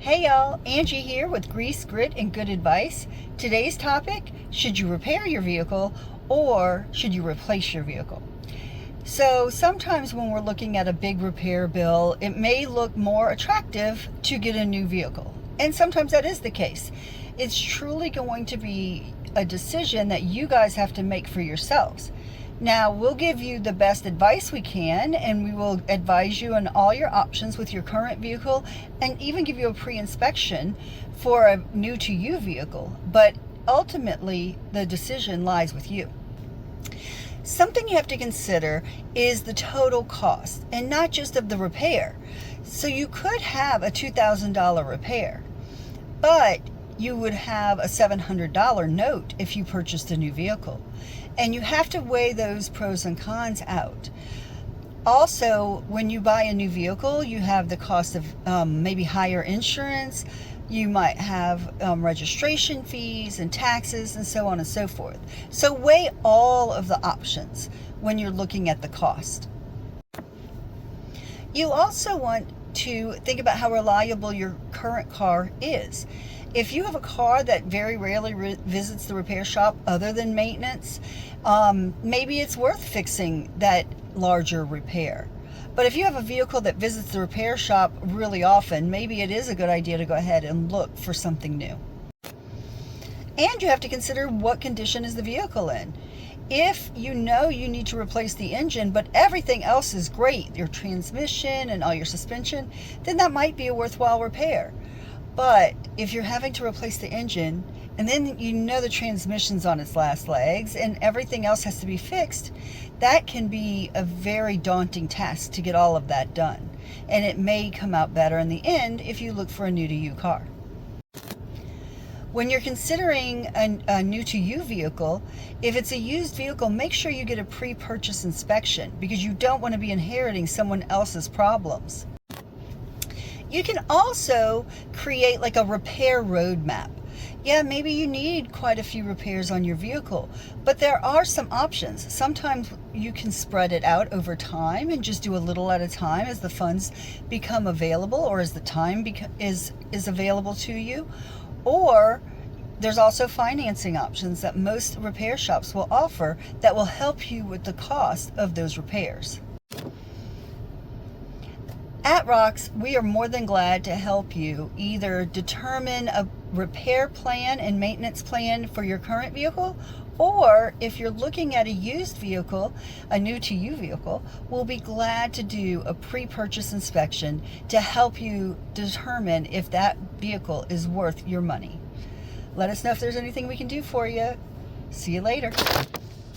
Hey y'all, Angie here with Grease, Grit, and Good Advice. Today's topic, should you repair your vehicle or should you replace your vehicle? So sometimes when we're looking at a big repair bill, it may look more attractive to get a new vehicle. And sometimes that is the case. It's truly going to be a decision that you guys have to make for yourselves. Now, we'll give you the best advice we can, and we will advise you on all your options with your current vehicle and even give you a pre-inspection for a new to you vehicle. But ultimately, the decision lies with you. Something you have to consider is the total cost, and not just of the repair. So you could have a $2,000 repair, but you would have a $700 note if you purchased a new vehicle. And you have to weigh those pros and cons out. Also, when you buy a new vehicle, you have the cost of maybe higher insurance. You might have registration fees and taxes and so on and so forth. So weigh all of the options when you're looking at the cost. You also want to think about how reliable your current car is. If you have a car that very rarely visits the repair shop other than maintenance, maybe it's worth fixing that larger repair. But if you have a vehicle that visits the repair shop really often, maybe it is a good idea to go ahead and look for something new. And you have to consider what condition is the vehicle in. If you know you need to replace the engine, but everything else is great, your transmission and all your suspension, then that might be a worthwhile repair. But if you're having to replace the engine and then you know the transmission's on its last legs and everything else has to be fixed, that can be a very daunting task to get all of that done. And it may come out better in the end if you look for a new to you car. When you're considering a new to you vehicle, if it's a used vehicle, make sure you get a pre-purchase inspection because you don't want to be inheriting someone else's problems. You can also create like a repair roadmap. Yeah, maybe you need quite a few repairs on your vehicle, but there are some options. Sometimes you can spread it out over time and just do a little at a time as the funds become available or as the time is available to you. Or there's also financing options that most repair shops will offer that will help you with the cost of those repairs. At Rocks, we are more than glad to help you either determine a repair plan and maintenance plan for your current vehicle, or if you're looking at a used vehicle, a new to you vehicle, we'll be glad to do a pre-purchase inspection to help you determine if that vehicle is worth your money. Let us know if there's anything we can do for you. See you later.